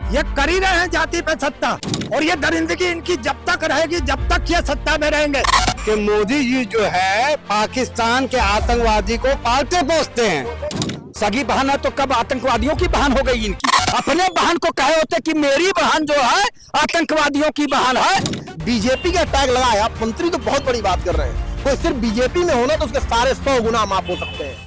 ये कर ही रहे हैं जाति पे सत्ता, और ये दरिंदगी इनकी जब तक रहेगी, जब तक ये सत्ता में रहेंगे। कि मोदी जी जो है पाकिस्तान के आतंकवादी को पालते पोसते हैं। सगी बहन है तो कब आतंकवादियों की बहन हो गई इनकी? अपने बहन को कहे होते कि मेरी बहन जो है आतंकवादियों की बहन है। बीजेपी का टैग लगाया, मंत्री तो बहुत बड़ी बात कर रहे हैं। कोई सिर्फ बीजेपी में होना तो उसके सारे 100 गुना माफ हो सकते हैं।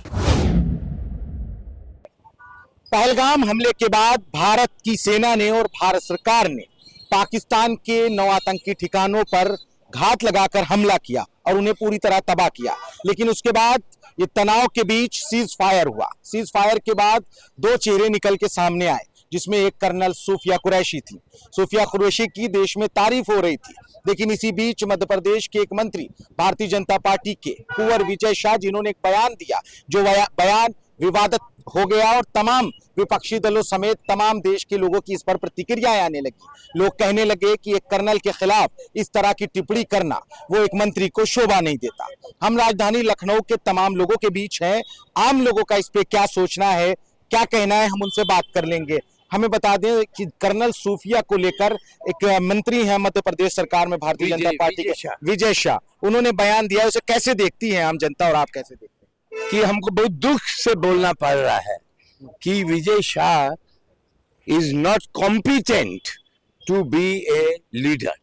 पहलगाम हमले के बाद भारत की सेना ने और भारत सरकार ने पाकिस्तान के 9 आतंकी ठिकानों पर घात लगाकर हमला किया और उन्हें पूरी तरह तबाह किया। लेकिन उसके बाद ये तनाव के बीच सीज फायर हुआ। सीज फायर के बाद 2 चेहरे निकल के सामने आए, जिसमें एक कर्नल सूफिया कुरैशी थी। सूफिया कुरैशी की देश में तारीफ हो रही थी, लेकिन इसी बीच मध्य प्रदेश के एक मंत्री भारतीय जनता पार्टी के कुंवर विजय शाह, जिन्होंने एक बयान दिया, जो बयान विवादित हो गया और तमाम विपक्षी दलों समेत तमाम देश के लोगों की इस पर प्रतिक्रियाएं आने लगी। लोग कहने लगे कि एक कर्नल के खिलाफ इस तरह की टिप्पणी करना वो एक मंत्री को शोभा नहीं देता। हम राजधानी लखनऊ के तमाम लोगों के बीच हैं। आम लोगों का इस पे क्या सोचना है, क्या कहना है, हम उनसे बात कर लेंगे। हमें बता दें कि कर्नल सूफिया को लेकर एक मंत्री हैं मध्य प्रदेश सरकार में भारतीय जनता पार्टी के विजय शाह, उन्होंने बयान दिया। उसे कैसे देखती है आम जनता और आप कैसे देखते हैं? कि हमको बहुत दुख से बोलना पड़ रहा है कि Vijay Shah is not competent to be a leader.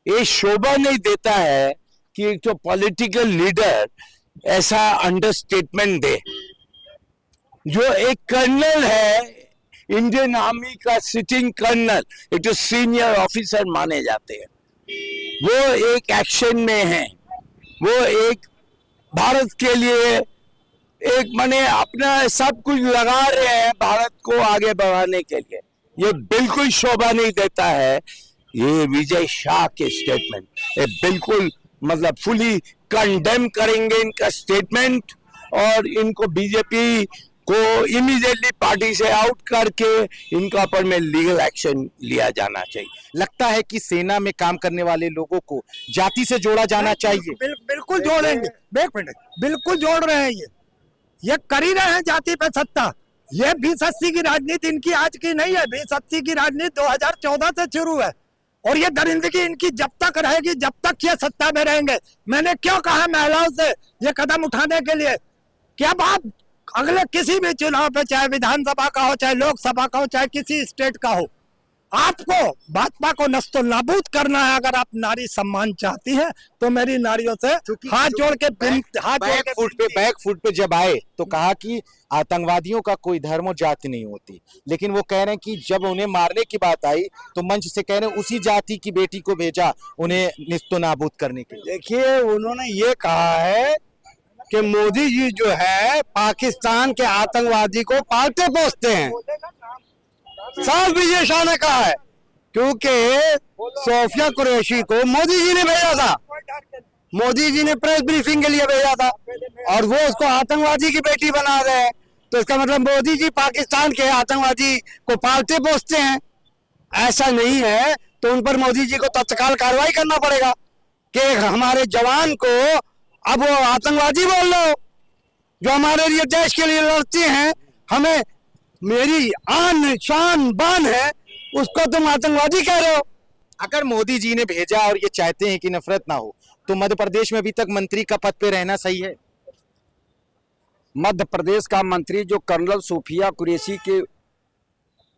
ये शोभा नहीं देता है कि एक तो पॉलिटिकल लीडर ऐसा अंडरस्टेटमेंट दे। जो एक कर्नल है, इंडियन आर्मी का सिटिंग कर्नल, एक तो सीनियर ऑफिसर माने जाते हैं, वो एक एक्शन में है, वो एक भारत के लिए एक माने अपना सब कुछ लगा रहे हैं भारत को आगे बढ़ाने के लिए। ये बिल्कुल शोभा नहीं देता है ये विजय शाह के स्टेटमेंट। ये बिल्कुल मतलब फुली कंडेम करेंगे इनका स्टेटमेंट, और इनको बीजेपी को इमीडिएटली पार्टी से आउट करके इनका ऊपर में लीगल एक्शन लिया जाना चाहिए। लगता है कि सेना में काम करने वाले लोगों को जाति से जोड़ा जाना चाहिए। बिल्कुल जोड़ेंगे, एक मिनट, बिल्कुल जोड़ रहे हैं। ये कर ही रहे हैं जाति पे सत्ता। ये 2080 की राजनीति इनकी आज की नहीं है, 2080 की राजनीति 2014 से शुरू है, और ये दरिंदगी इनकी जब तक रहेगी, जब तक ये सत्ता में रहेंगे। मैंने क्यों कहा महिलाओं से ये कदम उठाने के लिए कि अब आप अगले किसी भी चुनाव पे, चाहे विधानसभा का हो, चाहे लोकसभा का हो, चाहे किसी स्टेट का हो, आपको भाजपा को नस्तो नाबूद करना है। अगर आप नारी सम्मान चाहती हैं तो मेरी नारियों से हाथ जोड़ के बैक फुट पे जब आए तो कहा कि आतंकवादियों का कोई धर्म और जाति नहीं होती, लेकिन वो कह रहे हैं कि जब उन्हें मारने की बात आई तो मंच से कह रहे हैं उसी जाति की बेटी को भेजा उन्हें निस्तो नाबूद करने के लिए। देखिए, उन्होंने ये कहा है कि मोदी जी जो है पाकिस्तान के आतंकवादी को पालते पोसते हैं। साफ विजय शाह ने कहा है, क्योंकि सूफिया कुरैशी को मोदी जी ने भेजा था, मोदी जी ने प्रेस ब्रीफिंग के लिए भेजा था, और वो उसको आतंकवादी की बेटी बना रहे हैं। तो इसका मतलब मोदी जी पाकिस्तान के आतंकवादी को पालते पोसते हैं। ऐसा नहीं है तो उन पर मोदी जी को तत्काल कार्रवाई करना पड़ेगा कि हमारे जवान को अब वो आतंकवादी बोल लो, जो हमारे लिए देश के लिए लड़ती हैं, हमें मेरी आन शान बान है, उसको तुम आतंकवादी कह रहे हो। अगर मोदी जी ने भेजा और ये चाहते हैं कि नफरत ना हो, तो मध्य प्रदेश में अभी तक मंत्री का पद पे रहना सही है? मध्य प्रदेश का मंत्री जो कर्नल सूफिया कुरैशी के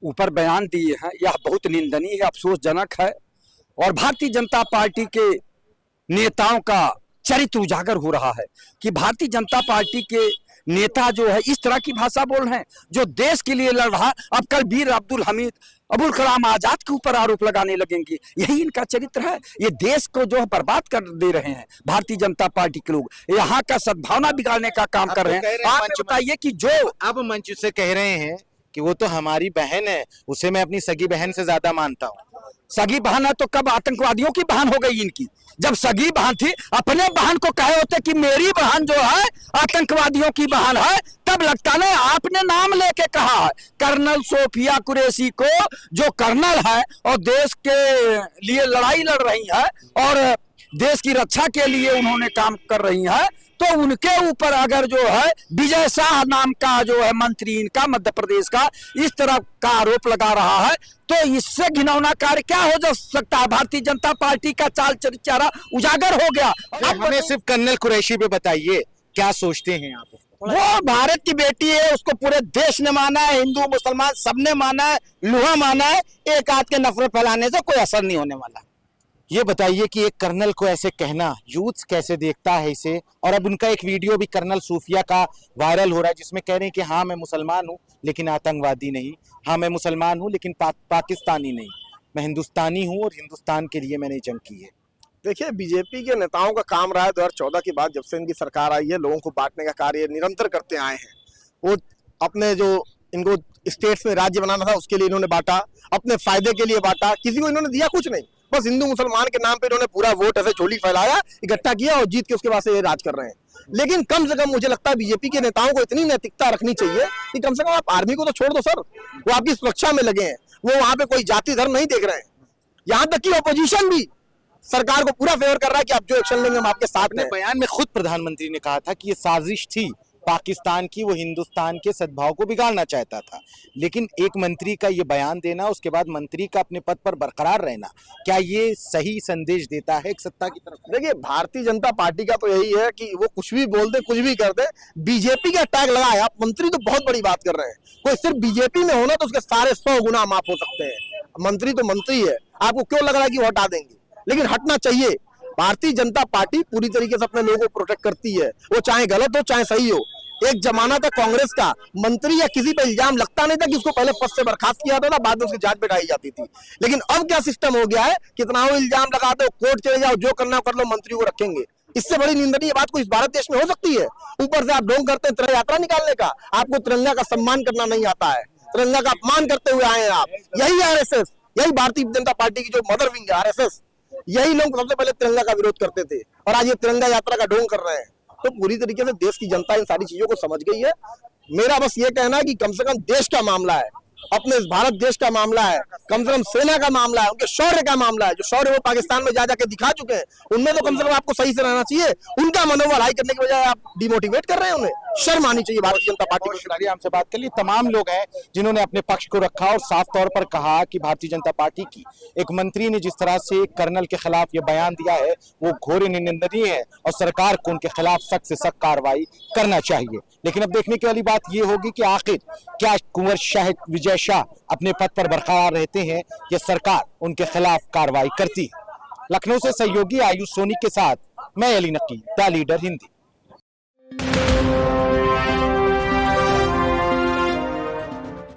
ऊपर बयान दिए हैं, यह बहुत निंदनीय है, अफसोसजनक है, और भारतीय जनता पार्टी के नेताओं का चरित्र उजागर हो रहा है कि भारतीय जनता पार्टी के नेता जो है इस तरह की भाषा बोल रहे हैं, जो देश के लिए लड़ रहा। अब कल वीर अब्दुल हमीद अबुल कलाम आजाद के ऊपर आरोप लगाने लगेंगे। यही इनका चरित्र है। ये देश को जो है बर्बाद कर दे रहे हैं भारतीय जनता पार्टी के लोग, यहाँ का सद्भावना बिगाड़ने का काम कर रहे हैं। आप बताइए कि जो अब मंच से कह रहे हैं कि वो तो हमारी बहन है, उसे मैं अपनी सगी बहन से ज्यादा मानता हूँ। सगी बहन है तो कब आतंकवादियों की बहन हो गई इनकी? जब सगी बहन थी, अपने बहन को कहे होते कि मेरी बहन जो है आतंकवादियों की बहन है, तब लगता नहीं आपने नाम लेके कहा है। कर्नल सूफिया कुरैशी को, जो कर्नल है और देश के लिए लड़ाई लड़ रही है और देश की रक्षा के लिए उन्होंने काम कर रही हैं, तो उनके ऊपर अगर जो है विजय शाह नाम का जो है मंत्री इनका मध्य प्रदेश का इस तरह का आरोप लगा रहा है, तो इससे घिनौना कार्य क्या हो जा सकता है। भारतीय जनता पार्टी का चाल चरित्र उजागर हो गया। अब हमें सिर्फ कर्नल कुरैशी पे बताइए, क्या सोचते हैं आप? वो भारत की बेटी है, उसको पूरे देश ने माना है, हिंदू मुसलमान सबने माना है, लोहा माना है। एक आध के नफरत फैलाने से कोई असर नहीं होने वाला। ये बताइए कि एक कर्नल को ऐसे कहना यूथ कैसे देखता है इसे? और अब उनका एक वीडियो भी कर्नल सूफिया का वायरल हो रहा है जिसमें कह रहे हैं कि हाँ मैं मुसलमान हूँ लेकिन आतंकवादी नहीं, हाँ मैं मुसलमान हूँ लेकिन पाकिस्तानी नहीं, मैं हिंदुस्तानी हूँ और हिंदुस्तान के लिए मैंने जंग की है। देखिए, बीजेपी के नेताओं का काम रहा है 2014 के बाद, जब से इनकी सरकार आई है, लोगों को बांटने का कार्य निरंतर करते आए हैं। वो अपने जो इनको स्टेट्स में राज्य बनाना था उसके लिए इन्होंने बांटा, अपने फायदे के लिए बांटा, किसी को इन्होंने दिया कुछ नहीं। बस हिंदू मुसलमान के नाम पे इन्होंने पूरा वोट ऐसे झोली फैलाया, इकट्ठा किया और जीत के उसके बाद से ये राज कर रहे हैं। लेकिन कम से कम मुझे लगता है बीजेपी के नेताओं को इतनी नैतिकता रखनी चाहिए कि कम से कम आप आर्मी को तो छोड़ दो सर, वो आपकी सुरक्षा में लगे हैं, वो वहां पे कोई जाति धर्म नहीं देख रहे हैं। यहाँ तक कि ऑपोजिशन भी सरकार को पूरा फेवर कर रहा है कि आप जो एक्शन लेंगे हम आपके साथ हैं। बयान में खुद प्रधानमंत्री ने कहा था कि ये साजिश थी पाकिस्तान की, वो हिंदुस्तान के सद्भाव को बिगाड़ना चाहता था। लेकिन एक मंत्री का ये बयान देना, उसके बाद मंत्री का अपने पद पर बरकरार रहना, क्या ये सही संदेश देता है एक सत्ता की तरफ? देखिए, भारतीय जनता पार्टी का तो यही है कि वो कुछ भी बोल दे, कुछ भी कर दे, बीजेपी का टैग लगाए। आप मंत्री तो बहुत बड़ी बात कर रहे हैं, कोई सिर्फ बीजेपी में होना तो उसके सारे 100 गुना माफ हो सकते हैं। मंत्री तो मंत्री है, आपको क्यों लग रहा है कि वो हटा देंगे? लेकिन हटना चाहिए। भारतीय जनता पार्टी पूरी तरीके से अपने लोगों को प्रोटेक्ट करती है, वो चाहे गलत हो चाहे सही हो। एक जमाना था कांग्रेस का, मंत्री या किसी पे इल्जाम लगता नहीं था कि उसको पहले पद से बर्खास्त किया जाता था, बाद में उसकी जांच बैठाई जाती थी। लेकिन अब क्या सिस्टम हो गया है, कितना हो इल्जाम लगा दो, कोर्ट चले जाओ, जो करना कर लो, मंत्री को रखेंगे। इससे बड़ी निंदनीय बात कोई इस भारत देश में हो सकती है? ऊपर से आप ढोंग करते हैं तिरंगा यात्रा निकालने का, आपको तिरंगा का सम्मान करना नहीं आता है, तिरंगा का अपमान करते हुए आए हैं आप। यही आरएसएस, यही भारतीय जनता पार्टी की जो मदर विंग है आरएसएस, यही लोग सबसे पहले तिरंगा का विरोध करते थे और आज ये तिरंगा यात्रा का ढोंग कर रहे हैं। तो पूरी तरीके से देश की जनता इन सारी चीजों को समझ गई है। मेरा बस ये कहना है कि कम से कम देश का मामला है, अपने इस भारत देश का मामला है, कम से कम सेना का मामला है, उनके शौर्य का मामला है। जो शौर्य वो पाकिस्तान में जा जाके दिखा चुके हैं, उनमें तो कम से कम आपको सही से रहना चाहिए। उनका मनोबल हाई करने की बजाय आप डिमोटिवेट कर रहे हैं उन्हें। शर्म आनी चाहिए भारतीय जनता पार्टी को। शुक्रिया हमसे बात कर ली। तमाम लोग हैं जिन्होंने अपने पक्ष को रखा और साफ तौर पर कहा कि भारतीय जनता पार्टी की एक मंत्री ने जिस तरह से कर्नल के खिलाफ ये बयान दिया है वो घोर निंदनीय है और सरकार को उनके खिलाफ सख्त से सख्त कार्रवाई करना चाहिए। लेकिन अब देखने की वाली बात ये होगी कि आखिर क्या कुंवर शाह विजय शाह अपने पद पर बरकरार रहते हैं या सरकार उनके खिलाफ कार्रवाई करती है। लखनऊ से सहयोगी आयुष सोनी के साथ मैं अली नकी, द लीडर हिंदी।